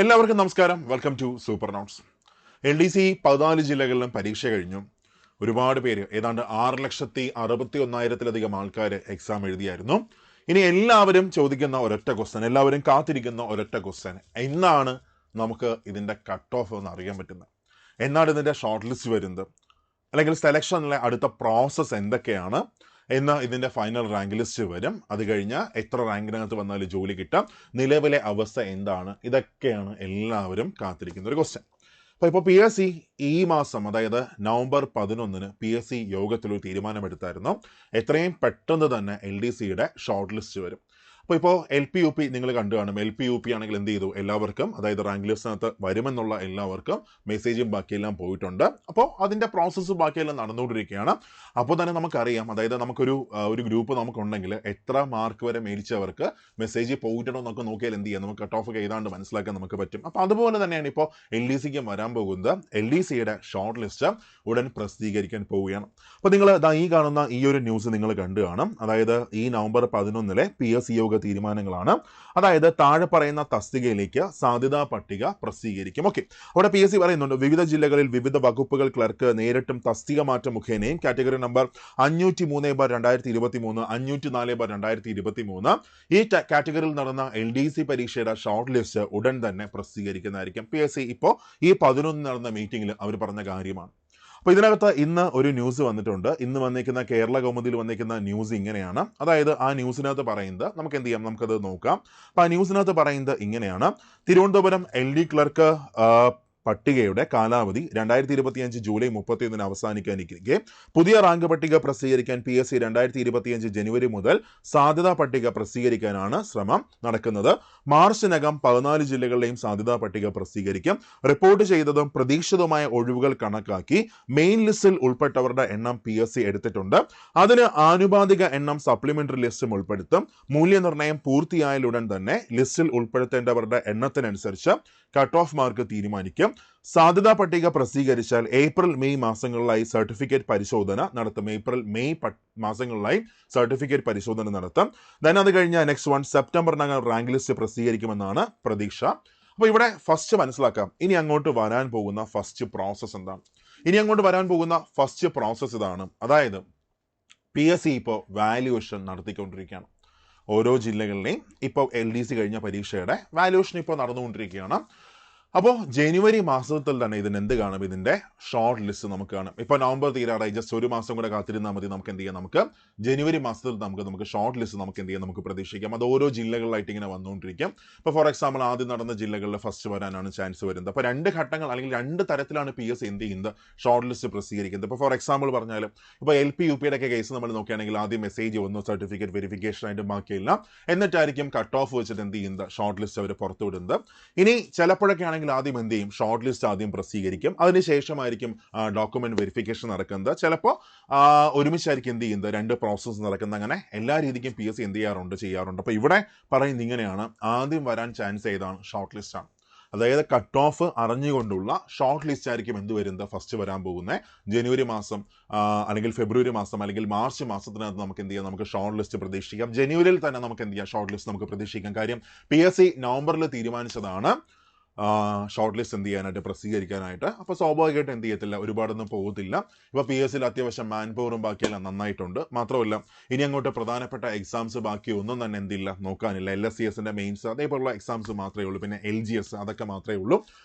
എല്ലാവർക്കും നമസ്കാരം. Welcome to super notes. LDC 14 ജില്ലകളിലും പരീക്ഷ കഴിഞ്ഞു. ഒരുപാട് പേര്, ഏതാണ്ട് 6,61,000-ലധികം ആൾക്കാർ എക്സാം എഴുതിയായിരുന്നു. ഇനി എല്ലാവരും ചോദിക്കുന്ന ഒരൊറ്റ ക്വസ്റ്റ്യൻ, എല്ലാവരും കാത്തിരിക്കുന്ന ഒരൊറ്റ ക്വസ്റ്റ്യൻ, എന്നാണ് നമുക്ക് ഇതിൻ്റെ കട്ട് ഓഫ് എന്ന് അറിയാൻ പറ്റുന്നത്? എന്നാണ് ഇതിൻ്റെ ഷോർട്ട് ലിസ്റ്റ് വരുന്നത്? അല്ലെങ്കിൽ സെലക്ഷനിലെ അടുത്ത പ്രോസസ്സ് എന്തൊക്കെയാണ് എന്ന്, ഇതിൻ്റെ ഫൈനൽ റാങ്ക് ലിസ്റ്റ് വരും. അത് കഴിഞ്ഞാൽ എത്ര റാങ്കിനകത്ത് വന്നാലും ജോലി കിട്ടാം, നിലവിലെ അവസ്ഥ എന്താണ്, ഇതൊക്കെയാണ് എല്ലാവരും കാത്തിരിക്കുന്ന ഒരു ക്വസ്റ്റ്യൻ. അപ്പോൾ ഇപ്പോൾ PSC ഈ മാസം, അതായത് നവംബർ 11-ന് PSC യോഗത്തിലൊരു തീരുമാനമെടുത്തായിരുന്നു. എത്രയും പെട്ടെന്ന് തന്നെ LDCയുടെ ഷോർട്ട് ലിസ്റ്റ് വരും. അപ്പോൾ ഇപ്പോൾ LP-UP നിങ്ങൾ കണ്ടു കാണും. LP-UP ആണെങ്കിൽ എന്ത് ചെയ്തു, എല്ലാവർക്കും, അതായത് റാങ്ക് ലിസ്റ്റിനകത്ത് വരുമെന്നുള്ള എല്ലാവർക്കും മെസ്സേജും ബാക്കിയെല്ലാം പോയിട്ടുണ്ട്. അപ്പോൾ അതിൻ്റെ പ്രോസസ്സ് ബാക്കിയെല്ലാം നടന്നുകൊണ്ടിരിക്കുകയാണ്. അപ്പോൾ തന്നെ നമുക്കറിയാം, അതായത് ഒരു ഗ്രൂപ്പ് നമുക്കുണ്ടെങ്കിൽ എത്ര മാർക്ക് വരെ മേടിച്ചവർക്ക് മെസ്സേജ് പോയിട്ടുണ്ടോ എന്നൊക്കെ നോക്കിയാൽ എന്ത് ചെയ്യാം, നമുക്ക് കട്ട് ഓഫ് ഒക്കെ ഏതാണ്ട് മനസ്സിലാക്കാൻ നമുക്ക് പറ്റും. അപ്പോൾ അതുപോലെ തന്നെയാണ് ഇപ്പോൾ LDCക്ക് വരാൻ പോകുന്നത്. LDCയുടെ ഷോർട്ട് ലിസ്റ്റ് ഉടൻ പ്രസിദ്ധീകരിക്കാൻ പോവുകയാണ്. അപ്പോൾ നിങ്ങൾ ഈ കാണുന്ന ഈ ഒരു ന്യൂസ് നിങ്ങൾ കണ്ടു കാണും. അതായത് ഈ നവംബർ 11-ലെ PSC യോഗ തീരുമാനങ്ങളാണ്. അതായത് താഴെ പറയുന്ന തസ്തികയിലേക്ക് സാധ്യതാ പട്ടിക പ്രസിദ്ധീകരിക്കും. ഓക്കെ, അവിടെ PSC പറയുന്നുണ്ട്, വിവിധ ജില്ലകളിൽ വിവിധ വകുപ്പുകൾ ക്ലർക്ക് നേരിട്ടും തസ്തിക മാറ്റം മുഖേനയും കാറ്റഗറി നമ്പർ 503/2023, 504/2023 ഈ കാറ്റഗറിയിൽ നടന്ന LDC പരീക്ഷയുടെ ഷോർട്ട് ലിസ്റ്റ് ഉടൻ തന്നെ പ്രസിദ്ധീകരിക്കുന്നതായിരിക്കും. PSC ഇപ്പോൾ ഈ 11 നടന്ന മീറ്റിംഗിൽ അവർ പറഞ്ഞ കാര്യമാണ്. അപ്പോൾ ഇതിനകത്ത് ഇന്ന് ഒരു ന്യൂസ് വന്നിട്ടുണ്ട്. ഇന്ന് വന്നിരിക്കുന്ന കേരള കൗമുദിയിൽ വന്നിരിക്കുന്ന ന്യൂസ് ഇങ്ങനെയാണ്. അതായത് ആ ന്യൂസിനകത്ത് പറയുന്നത്, നമുക്ക് എന്ത് ചെയ്യാം, നമുക്കത് നോക്കാം. അപ്പോൾ ആ ന്യൂസിനകത്ത് പറയുന്നത് ഇങ്ങനെയാണ്: തിരുവനന്തപുരം LD ക്ലർക്ക് പട്ടികയുടെ കാലാവധി 2025 ജൂലൈ 31 അവസാനിക്കാനിരിക്കെ പുതിയ റാങ്ക് പട്ടിക പ്രസിദ്ധീകരിക്കാൻ PSC 2025 ജനുവരി മുതൽ സാധ്യതാ പട്ടിക പ്രസിദ്ധീകരിക്കാനാണ് ശ്രമം നടക്കുന്നത്. മാർച്ചിനകം 14 ജില്ലകളിലെയും സാധ്യതാ പട്ടിക പ്രസിദ്ധീകരിക്കും. റിപ്പോർട്ട് ചെയ്തതും പ്രതീക്ഷിതവുമായ ഒഴിവുകൾ കണക്കാക്കി മെയിൻ ലിസ്റ്റിൽ ഉൾപ്പെട്ടവരുടെ എണ്ണം PSC എടുത്തിട്ടുണ്ട്. അതിന് ആനുപാതിക എണ്ണം സപ്ലിമെന്ററി ലിസ്റ്റും ഉൾപ്പെടുത്തും. മൂല്യനിർണ്ണയം പൂർത്തിയായാലുടൻ തന്നെ ലിസ്റ്റിൽ ഉൾപ്പെടുത്തേണ്ടവരുടെ എണ്ണത്തിനനുസരിച്ച് കട്ട് ഓഫ് മാർക്ക് തീരുമാനിക്കും. സാധ്യതാ പട്ടിക പ്രസിദ്ധീകരിച്ചാൽ ഏപ്രിൽ മെയ് മാസങ്ങളിലായി സർട്ടിഫിക്കറ്റ് പരിശോധന നടത്തും. ഏപ്രിൽ മെയ് മാസങ്ങളിലായി സർട്ടിഫിക്കറ്റ് പരിശോധന നടത്തും. ദെൻ അത് കഴിഞ്ഞാൽ നെക്സ്റ്റ് വൺ സെപ്റ്റംബറിനകം റാങ്ക് ലിസ്റ്റ് പ്രസിദ്ധീകരിക്കുമെന്നാണ് പ്രതീക്ഷ. അപ്പോൾ ഇവിടെ ഫസ്റ്റ് മനസ്സിലാക്കാം, ഇനി അങ്ങോട്ട് വരാൻ പോകുന്ന ഫസ്റ്റ് പ്രോസസ്സ് എന്താണ്. ഇനി അങ്ങോട്ട് വരാൻ പോകുന്ന ഫസ്റ്റ് പ്രോസസ്സ് ഇതാണ്. അതായത് PSC ഇപ്പോൾ വാല്യുവേഷൻ നടത്തിക്കൊണ്ടിരിക്കുകയാണ്. ഓരോ ജില്ലകളിലെയും ഇപ്പോൾ LDC കഴിഞ്ഞ പരീക്ഷയുടെ വാല്യുവേഷൻ ഇപ്പോൾ നടന്നുകൊണ്ടിരിക്കുകയാണ്. അപ്പോൾ ജനുവരി മാസത്തിൽ തന്നെ ഇതിന് എന്ത് കാണും, ഇതിൻ്റെ ഷോർട്ട് ലിസ്റ്റ് നമുക്ക് കാണും. ഇപ്പോൾ നവംബർ തീരാറായി, ജസ്റ്റ് ഒരു മാസം കൂടെ കാത്തിരുന്നാൽ മതി. നമുക്ക് എന്ത് ചെയ്യാം, നമുക്ക് ജനുവരി മാസത്തിൽ നമുക്ക് ഷോർട്ട് ലിസ്റ്റ് നമുക്ക് എന്ത് ചെയ്യാം, നമുക്ക് പ്രതീക്ഷിക്കാം. അത് ഓരോ ജില്ലകളിലായിട്ട് ഇങ്ങനെ വന്നുകൊണ്ടിരിക്കും. ഇപ്പോൾ ഫോർ എക്സാമ്പിൾ ആദ്യം നടന്ന ജില്ലകളിൽ ഫസ്റ്റ് വരാനാണ് ചാൻസ് വരുന്നത്. അപ്പോൾ 2 ഘട്ടങ്ങൾ അല്ലെങ്കിൽ 2 തരത്തിലാണ് PSC എന്ത് ചെയ്യുന്നത്, ഷോർട്ട് ലിസ്റ്റ് പ്രസിദ്ധീകരിക്കുന്നത്. ഇപ്പോൾ ഫോർ എക്സാമ്പിൾ പറഞ്ഞാൽ, ഇപ്പോൾ LP-UPയുടെ ഒക്കെ കേസ് നമ്മൾ നോക്കുകയാണെങ്കിൽ ആദ്യം മെസ്സേജ് വന്നു, സർട്ടിഫിക്കറ്റ് വെരിഫിക്കേഷൻ ആയിട്ട് ബാക്കിയില്ല, എന്നിട്ടായിരിക്കും കട്ട് ഓഫ് വെച്ചിട്ട് എന്ത് ചെയ്യുന്നത്, ഷോർട്ട് ലിസ്റ്റ് അവർ പുറത്തുവിടുന്നത്. ഇനി ചിലപ്പോഴൊക്കെ ആണെങ്കിൽ ആദ്യം എന്ത് ചെയ്യും, ഷോർട്ട് ലിസ്റ്റ് ആദ്യം പ്രസിദ്ധീകരിക്കും. അതിനുശേഷമായിരിക്കും ഡോക്യുമെന്റ് വെരിഫിക്കേഷൻ നടക്കുന്നത്. ചിലപ്പോൾ ഒരുമിച്ചായിരിക്കും എന്ത് ചെയ്യുന്നത്, 2 പ്രോസസ്സ് നടക്കുന്നത്. അങ്ങനെ എല്ലാ രീതിക്കും PSC എന്ത് ചെയ്യാറുണ്ട്. അപ്പോൾ ഇവിടെ പറയുന്നത് ഇങ്ങനെയാണ്: ആദ്യം വരാൻ ചാൻസ് ഏതാണ്, ഷോർട്ട് ലിസ്റ്റ് ആണ്. അതായത് കട്ട് ഓഫ് അറിഞ്ഞുകൊണ്ടുള്ള ഷോർട്ട് ലിസ്റ്റ് ആയിരിക്കും എന്ത് വരുന്നത്, ഫസ്റ്റ് വരാൻ പോകുന്നത്. ജനുവരി മാസം അല്ലെങ്കിൽ ഫെബ്രുവരി മാസം അല്ലെങ്കിൽ മാർച്ച് മാസത്തിനകത്ത് നമുക്ക് എന്ത് ചെയ്യാം, നമുക്ക് ഷോർട്ട് ലിസ്റ്റ് പ്രതീക്ഷിക്കാം. ജനുവരിയിൽ തന്നെ നമുക്ക് എന്ത് ചെയ്യാം, ഷോർട്ട് ലിസ്റ്റ് നമുക്ക് പ്രതീക്ഷിക്കാം. കാര്യം PSC നവംബറിൽ തീരുമാനിച്ചതാണ് ഷോർട്ട് ലിസ്റ്റ് എന്ത് ചെയ്യാനായിട്ട്, പ്രസിദ്ധീകരിക്കാനായിട്ട്. അപ്പോൾ സ്വാഭാവികമായിട്ട് എന്ത് ചെയ്യത്തില്ല, ഒരുപാടൊന്നും പോകത്തില്ല. ഇപ്പോൾ PSCയിൽ അത്യാവശ്യം മാൻ പവറും ബാക്കിയെല്ലാം നന്നായിട്ടുണ്ട്. മാത്രമല്ല ഇനി അങ്ങോട്ട് പ്രധാനപ്പെട്ട എക്സാംസ് ബാക്കി ഒന്നും തന്നെ എന്തില്ല, നോക്കാനില്ല. LSCSന്റെ മെയിൻസ് അതേപോലുള്ള എക്സാംസ് മാത്രമേ ഉള്ളൂ. പിന്നെ LGS അതൊക്കെ മാത്രമേ ഉള്ളൂ.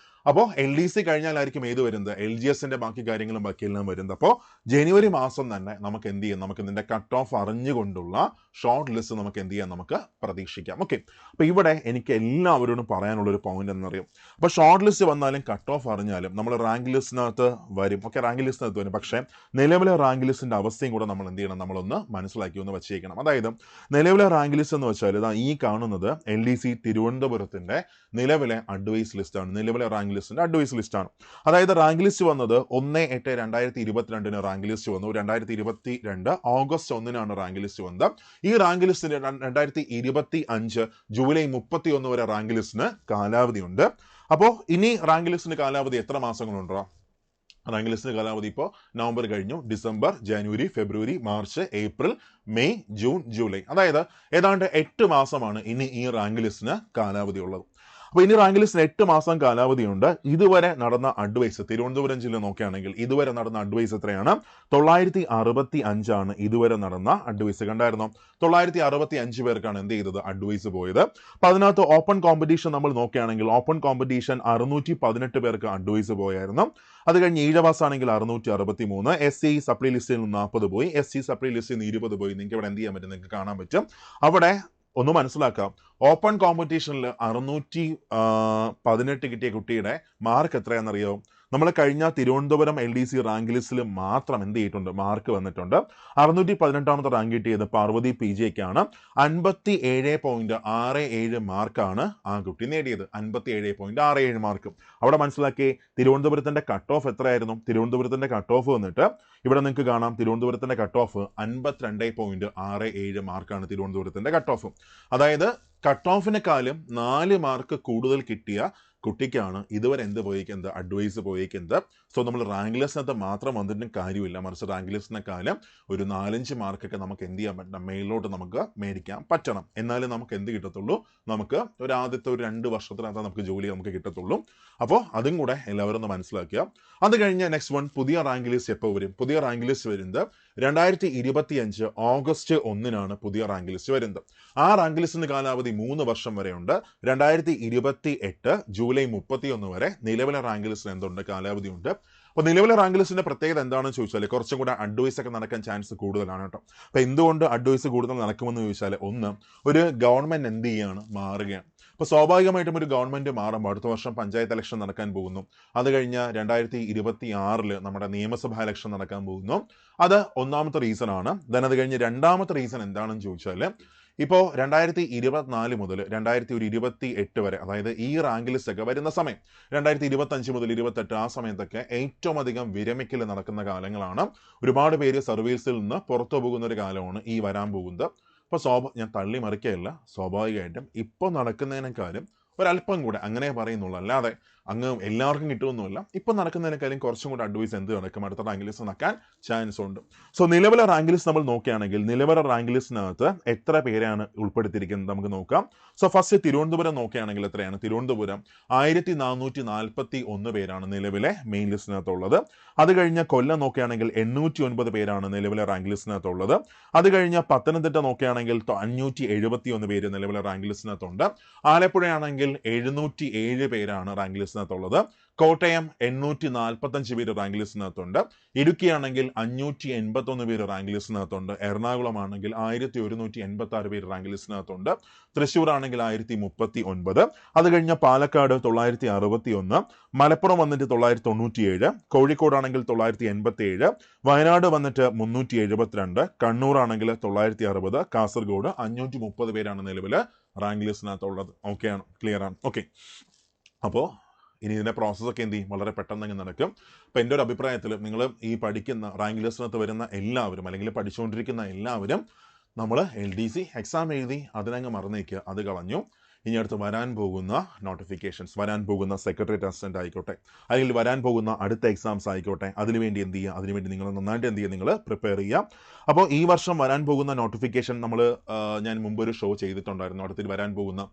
അപ്പോൾ LDC കഴിഞ്ഞാലായിരിക്കും ഏത് വരുന്നത്, LGSന്റെ ബാക്കി കാര്യങ്ങളും ബാക്കിയെല്ലാം വരുന്നത്. അപ്പോൾ ജനുവരി മാസം തന്നെ നമുക്ക് എന്ത് ചെയ്യാം, നമുക്ക് ഇതിൻ്റെ കട്ട് ഓഫ് അറിഞ്ഞുകൊണ്ടുള്ള ഷോർട്ട് ലിസ്റ്റ് നമുക്ക് എന്ത് ചെയ്യാം, നമുക്ക് പ്രതീക്ഷിക്കാം. ഓക്കെ, അപ്പോൾ ഇവിടെ എനിക്ക് എല്ലാവരോടും പറയാനുള്ളൊരു പോയിന്റ് എന്നറിയാം. അപ്പോൾ ഷോർട്ട് ലിസ്റ്റ് വന്നാലും കട്ട് ഓഫ് അറിഞ്ഞാലും നമ്മൾ റാങ്ക് ലിസ്റ്റിനകത്ത് വരും. ഓക്കെ, റാങ്ക് ലിസ്റ്റിനകത്ത് വരും. പക്ഷേ നിലവിലെ റാങ്ക് ലിസ്റ്റിൻ്റെ അവസ്ഥയും കൂടെ നമ്മൾ എന്ത് ചെയ്യണം, നമ്മളൊന്ന് മനസ്സിലാക്കി ഒന്ന് വെച്ചേക്കണം. അതായത് നിലവിലെ റാങ്ക് ലിസ്റ്റ് എന്ന് വെച്ചാൽ ഇതാ ഈ കാണുന്നത് LDC തിരുവനന്തപുരത്തിൻ്റെ നിലവിലെ അഡ്വൈസ് ലിസ്റ്റാണ്. നിലവിലെ റാങ്ക് ലിസ്റ്റിന്റെ അഡ്വൈസ് ലിസ്റ്റാണ്. അതായത് റാങ്ക് ലിസ്റ്റ് വന്നത് 1/8/2022 റാങ്ക് ലിസ്റ്റ് വന്നു. 2022 ഓഗസ്റ്റ് 1-നാണ് റാങ്ക് ലിസ്റ്റ് വന്നത്. ഈ റാങ്ക് ലിസ്റ്റിന് 2025 ജൂലൈ 31 വരെ റാങ്ക് ലിസ്റ്റിന് കാലാവധിയുണ്ട്. അപ്പോൾ ഇനി റാങ്ക് ലിസ്റ്റിന് കാലാവധി എത്ര മാസങ്ങളുണ്ടോ? റാങ്ക് ലിസ്റ്റിന് കാലാവധി ഇപ്പോൾ നവംബർ കഴിഞ്ഞു, ഡിസംബർ, ജനുവരി, ഫെബ്രുവരി, March, April, May, June, July. അതായത് ഏതാണ്ട് 8 മാസമാണ് ഇനി ഈ റാങ്ക് ലിസ്റ്റിന് കാലാവധി ഉള്ളത്. അപ്പോൾ ഇനി റാങ്ക് ലിസ്റ്റിന് 8 മാസം കാലാവധിയുണ്ട്. ഇതുവരെ നടന്ന അഡ്വൈസ് തിരുവനന്തപുരം ജില്ല നോക്കുകയാണെങ്കിൽ ഇതുവരെ നടന്ന അഡ്വൈസ് എത്രയാണ്? 965 ആണ് ഇതുവരെ നടന്ന അഡ്വൈസ്. കണ്ടായിരുന്നോ? 965 പേർക്കാണ് എന്ത് ചെയ്തത്? അഡ്വൈസ് പോയത്. അപ്പൊ അതിനകത്ത് ഓപ്പൺ കോമ്പറ്റീഷൻ നമ്മൾ നോക്കുകയാണെങ്കിൽ ഓപ്പൺ കോമ്പറ്റീഷൻ 618 പേർക്ക് അഡ്വൈസ് പോയായിരുന്നു. അത് കഴിഞ്ഞ് ഈഴവാസ് ആണെങ്കിൽ 663, SC സപ്ലി ലിസ്റ്റിൽ നിന്ന് 40 പോയി, SC സപ്ലി ലിസ്റ്റിൽ നിന്ന് 20 പോയി. നിങ്ങൾക്ക് ഇവിടെ എന്ത് ചെയ്യാൻ പറ്റും? നിങ്ങൾക്ക് കാണാൻ പറ്റും. അവിടെ ഒന്ന് മനസ്സിലാക്കാം, ഓപ്പൺ കോമ്പറ്റീഷനിൽ 618 കിട്ടിയ കുട്ടിയുടെ മാർക്ക് എത്രയാണെന്നറിയോ? നമ്മൾ കഴിഞ്ഞ തിരുവനന്തപുരം LDC റാങ്ക് ലിസ്റ്റിൽ മാത്രം എന്ത് ചെയ്തിട്ടുണ്ട്? മാർക്ക് വന്നിട്ടുണ്ട്. 618ാമത്തെ റാങ്ക് കിട്ടിയത് പാർവതി PJക്കാണ്. 57.67 മാർക്കാണ് ആ കുട്ടി നേടിയത്. 57.67 മാർക്ക്. അവിടെ മനസ്സിലാക്കി തിരുവനന്തപുരത്തിന്റെ കട്ട് ഓഫ് എത്രയായിരുന്നു? തിരുവനന്തപുരത്തിന്റെ കട്ട് ഓഫ് വന്നിട്ട് ഇവിടെ നിങ്ങൾക്ക് കാണാം, തിരുവനന്തപുരത്തിന്റെ കട്ട് ഓഫ് 52.67 മാർക്കാണ് തിരുവനന്തപുരത്തിന്റെ കട്ട് ഓഫ്. അതായത് കട്ട് ഓഫിനെക്കാളും 4 മാർക്ക് കൂടുതൽ കിട്ടിയ കുട്ടിക്കാണ് ഇതുവരെ എന്ത് പോയിരിക്കുന്നത്? അഡ്വൈസ് പോയിരിക്കുന്നത്. സോ നമ്മൾ റാങ്ക് ലിസ്റ്റിനകത്ത് മാത്രം വന്നിട്ടും കാര്യമില്ല, മറിച്ച് റാങ്ക് ലിസ്റ്റിനെക്കാളും ഒരു 4-5 മാർക്കൊക്കെ നമുക്ക് എന്ത് ചെയ്യാൻ പറ്റണം? മേളിലോട്ട് നമുക്ക് മേടിക്കാൻ പറ്റണം. എന്നാലും നമുക്ക് എന്ത് കിട്ടത്തുള്ളൂ? നമുക്ക് ഒരു ആദ്യത്തെ ഒരു 2 വർഷത്തിനകത്ത് നമുക്ക് ജോലി നമുക്ക് കിട്ടത്തുള്ളൂ. അപ്പോൾ അതും കൂടെ എല്ലാവരും ഒന്ന് മനസ്സിലാക്കുക. അത് കഴിഞ്ഞ് നെക്സ്റ്റ് വൺ, പുതിയ റാങ്ക് ലിസ്റ്റ് എപ്പോൾ വരും? പുതിയ റാങ്ക് ലിസ്റ്റ് വരുന്നത് 2025 ഓഗസ്റ്റ് 1-നാണ് പുതിയ റാങ്ക് ലിസ്റ്റ് വരുന്നത്. ആ റാങ്ക് ലിസ്റ്റിന് കാലാവധി 3 വർഷം വരെയുണ്ട്. 2028 ജൂലൈ 31 വരെ നിലവിലെ റാങ്ക് ലിസ്റ്റിന് എന്തുണ്ട്? കാലാവധി ഉണ്ട്. അപ്പോൾ നിലവിലെ റാങ്ക് ലിസ്റ്റിന്റെ പ്രത്യേകത എന്താണെന്ന് ചോദിച്ചാൽ കുറച്ചും കൂടെ അഡ്വൈസ് ഒക്കെ നടക്കാൻ ചാൻസ് കൂടുതലാണ് കേട്ടോ. അപ്പോൾ എന്തുകൊണ്ട് അഡ്വൈസ് കൂടുതൽ നടക്കുമെന്ന് ചോദിച്ചാൽ, ഒന്ന്, ഒരു ഗവൺമെന്റ് എന്ത് ചെയ്യുകയാണ്? മാറുകയാണ്. അപ്പോൾ സ്വാഭാവികമായിട്ടും ഒരു ഗവൺമെന്റ് മാറുമ്പോൾ അടുത്ത വർഷം പഞ്ചായത്ത് ഇലക്ഷൻ നടക്കാൻ പോകുന്നു. അത് കഴിഞ്ഞ് 2026 നമ്മുടെ നിയമസഭാ ഇലക്ഷൻ നടക്കാൻ പോകുന്നു. അത് ഒന്നാമത്തെ റീസൺ ആണ്. ദെൻ അത് കഴിഞ്ഞ് രണ്ടാമത്തെ റീസൺ എന്താണെന്ന് ചോദിച്ചാൽ, ഇപ്പോൾ 2024 മുതൽ 2028 വരെ, അതായത് ഈ റാങ്ക് ലിസ്റ്റ് ഒക്കെ വരുന്ന സമയം 2025 മുതൽ 28 ആ സമയത്തൊക്കെ ഏറ്റവും അധികം വിരമിക്കൽ നടക്കുന്ന കാലങ്ങളാണ്. ഒരുപാട് പേര് സർവീസിൽ നിന്ന് പുറത്തു പോകുന്ന ഒരു കാലമാണ് ഈ വരാൻ പോകുന്നത്. അപ്പോൾ ഞാൻ തള്ളി മറിക്കുകയല്ല, സ്വാഭാവികമായിട്ടും ഇപ്പോൾ നടക്കുന്നതിനേക്കാളും ഒരല്പം കൂടെ അങ്ങനെ പറയുന്നുള്ളൂ, അല്ലാതെ അങ്ങ് എല്ലാവർക്കും കിട്ടുമൊന്നുമില്ല. ഇപ്പം നടക്കുന്നതിനേക്കാളും കുറച്ചും കൂടെ അഡ്വൈസ് എന്ത് നടക്കും? അടുത്ത റാങ്ക് ലിസ്റ്റ് നടക്കാൻ ചാൻസ് ഉണ്ട്. സോ നിലവിലെ റാങ്ക് ലിസ്റ്റ് നമ്മൾ നോക്കുകയാണെങ്കിൽ നിലവിലെ റാങ്ക് ലിസ്റ്റിനകത്ത് എത്ര പേരാണ് ഉൾപ്പെടുത്തിയിരിക്കുന്നത് നമുക്ക് നോക്കാം. സോ ഫസ്റ്റ് തിരുവനന്തപുരം നോക്കുകയാണെങ്കിൽ എത്രയാണ്? തിരുവനന്തപുരം 1441 പേരാണ് നിലവിലെ മെയിൻ ലിസ്റ്റിനകത്തുള്ളത്. അത് കഴിഞ്ഞ കൊല്ലം നോക്കുകയാണെങ്കിൽ 809 പേരാണ് നിലവിലെ റാങ്ക് ലിസ്റ്റിനകത്തുള്ളത്. അത് കഴിഞ്ഞ പത്തനംതിട്ട നോക്കുകയാണെങ്കിൽ 571 പേര് നിലവിലെ റാങ്ക് ലിസ്റ്റിനകത്തുണ്ട്. ആലപ്പുഴയാണെങ്കിൽ 707 പേരാണ് റാങ്ക് ലിസ്റ്റിനകത്തുള്ളത്. കോട്ടയം 845 പേര് റാങ്ക് ലിസ്റ്റിനകത്തുണ്ട്. ഇടുക്കിയാണെങ്കിൽ 581 പേര് റാങ്ക് ലിസ്റ്റിനകത്തുണ്ട്. എറണാകുളം ആണെങ്കിൽ 1186 പേര് റാങ്ക് ലിസ്റ്റിനകത്തുണ്ട്. തൃശ്ശൂർ ആണെങ്കിൽ 1039. അത് കഴിഞ്ഞ പാലക്കാട് 961, മലപ്പുറം വന്നിട്ട് 997, കോഴിക്കോടാണെങ്കിൽ 987, വയനാട് വന്നിട്ട് 372, കണ്ണൂർ ആണെങ്കിൽ 960, കാസർഗോഡ് 530 പേരാണ് നിലവില് റാങ്ക് ലിസ്റ്റിനകത്തുള്ളത്. ഓക്കെ ആണ്, ക്ലിയർ ആണ്. ഓക്കെ, അപ്പോൾ ഇനി ഇതിൻ്റെ പ്രോസസ്സൊക്കെ എന്ത് ചെയ്യും? വളരെ പെട്ടെന്ന് തന്നെ നടക്കും. അപ്പോൾ എൻ്റെ ഒരു അഭിപ്രായത്തിൽ നിങ്ങൾ ഈ പഠിക്കുന്ന റാങ്ക് ലിസ്റ്റിനകത്ത് വരുന്ന എല്ലാവരും, അല്ലെങ്കിൽ പഠിച്ചുകൊണ്ടിരിക്കുന്ന എല്ലാവരും, നമ്മൾ LDC എക്സാം എഴുതി അതിനങ്ങ് മറന്നേക്കുക, അത് കളഞ്ഞു. ഇനി അടുത്ത് വരാൻ പോകുന്ന നോട്ടിഫിക്കേഷൻസ്, വരാൻ പോകുന്ന സെക്രട്ടേറിയറ്റ് അസിസ്റ്റന്റ് ആയിക്കോട്ടെ, അല്ലെങ്കിൽ വരാൻ പോകുന്ന അടുത്ത എക്സാംസ് ആയിക്കോട്ടെ, അതിനുവേണ്ടി എന്ത് ചെയ്യുക? അതിനുവേണ്ടി നിങ്ങൾ നന്നായിട്ട് എന്ത് ചെയ്യുക? നിങ്ങൾ പ്രിപ്പയർ ചെയ്യുക. അപ്പോൾ ഈ വർഷം വരാൻ പോകുന്ന നോട്ടിഫിക്കേഷൻ ഞാൻ മുമ്പ് ഒരു ഷോ ചെയ്തിട്ടുണ്ടായിരുന്നു. അടുത്തിൽ വരാൻ പോകുന്ന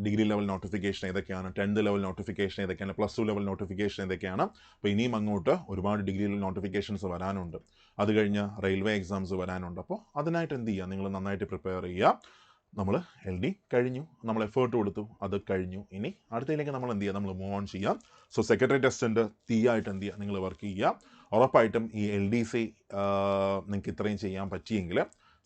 ഡിഗ്രി ലെവൽ നോട്ടിഫിക്കേഷൻ ഏതൊക്കെയാണ്, 10th ലെവൽ നോട്ടിഫിക്കേഷൻ ഏതൊക്കെയാണ്, +2 ലെവൽ നോട്ടിഫിക്കേഷൻ ഏതൊക്കെയാണ്. അപ്പോൾ ഇനിയും അങ്ങോട്ട് ഒരുപാട് ഡിഗ്രി ലെവൽ നോട്ടിഫിക്കേഷൻസ് വരാനുണ്ട്. അത് കഴിഞ്ഞ് റെയിൽവേ എക്സാംസ് വരാനുണ്ട്. അപ്പോൾ അതിനായിട്ട് എന്ത് ചെയ്യുക? നിങ്ങൾ നന്നായിട്ട് പ്രിപ്പയർ ചെയ്യുക. നമ്മൾ LD കഴിഞ്ഞു, നമ്മൾ എഫേർട്ട് കൊടുത്തു, അത് കഴിഞ്ഞു. ഇനി അടുത്തതിലേക്ക് നമ്മൾ എന്ത് ചെയ്യുക? നമ്മൾ മൂവ് ഓൺ ചെയ്യാം. സോ സെക്രട്ടേറിയറ്റ് അസിസ്റ്റന്റ് തീയായിട്ട് എന്ത് ചെയ്യുക? നിങ്ങൾ വർക്ക് ചെയ്യുക. ഉറപ്പായിട്ടും ഈ LDC നിങ്ങൾക്ക് ഇത്രയും ചെയ്യാൻ പറ്റിയെങ്കിൽ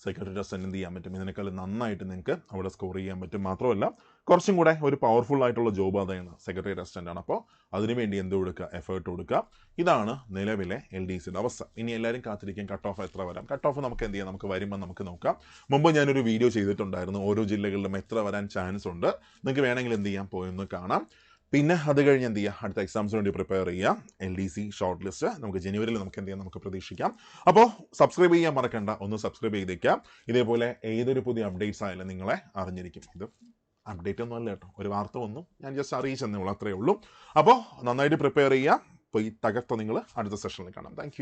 സെക്രട്ടേറിയറ്റ് അസിസ്റ്റന്റ് എന്ത് ചെയ്യാൻ പറ്റും? ഇതിനേക്കാൾ നന്നായിട്ട് നിങ്ങൾക്ക് അവിടെ സ്കോർ ചെയ്യാൻ പറ്റും. മാത്രമല്ല കുറച്ചും കൂടെ ഒരു പവർഫുൾ ആയിട്ടുള്ള ജോബ് അതാണ് സെക്രട്ടേറിയറ്റ് അസിസ്റ്റന്റ് ആണ്. അപ്പോൾ അതിനുവേണ്ടി എന്ത് കൊടുക്കുക? എഫേർട്ട് കൊടുക്കുക. ഇതാണ് നിലവിലെ LDCയുടെ അവസ്ഥ. ഇനി എല്ലാവരും കാത്തിരിക്കും കട്ട് ഓഫ് എത്ര വരാം. കട്ട് ഓഫ് നമുക്ക് എന്ത് ചെയ്യാം? നമുക്ക് വരുമ്പോൾ നമുക്ക് നോക്കാം. മുമ്പ് ഞാനൊരു വീഡിയോ ചെയ്തിട്ടുണ്ടായിരുന്നു, ഓരോ ജില്ലകളിലും എത്ര വരാൻ ചാൻസ് ഉണ്ട്. നിങ്ങൾക്ക് വേണമെങ്കിൽ എന്ത് ചെയ്യാം? പോയൊന്ന് കാണാം. പിന്നെ അത് കഴിഞ്ഞ് എന്ത് ചെയ്യുക? അടുത്ത എക്സാംസിന് വേണ്ടി പ്രിപ്പയർ ചെയ്യുക. LDC ഷോർട്ട് ലിസ്റ്റ് നമുക്ക് ജനുവരിയിൽ നമുക്ക് എന്ത് ചെയ്യാം? നമുക്ക് പ്രതീക്ഷിക്കാം. അപ്പോൾ സബ്സ്ക്രൈബ് ചെയ്യാൻ മറക്കണ്ട, ഒന്ന് സബ്സ്ക്രൈബ് ചെയ്തേക്കാം. ഇതേപോലെ ഏതൊരു പുതിയ അപ്ഡേറ്റ്സ് ആയാലും നിങ്ങളെ അറിഞ്ഞിരിക്കും. ഇത് അപ്ഡേറ്റ് ഒന്നും അല്ല കേട്ടോ, ഒരു വാർത്ത വന്നു, ഞാൻ ജസ്റ്റ് അറിയിച്ചെന്നേ ഉള്ളൂ, അത്രയേ ഉള്ളൂ. അപ്പോൾ നന്നായിട്ട് പ്രിപ്പയർ ചെയ്യുക. പോയി തകർത്ത് നിങ്ങൾ അടുത്ത സെഷനിൽ കാണാം. താങ്ക്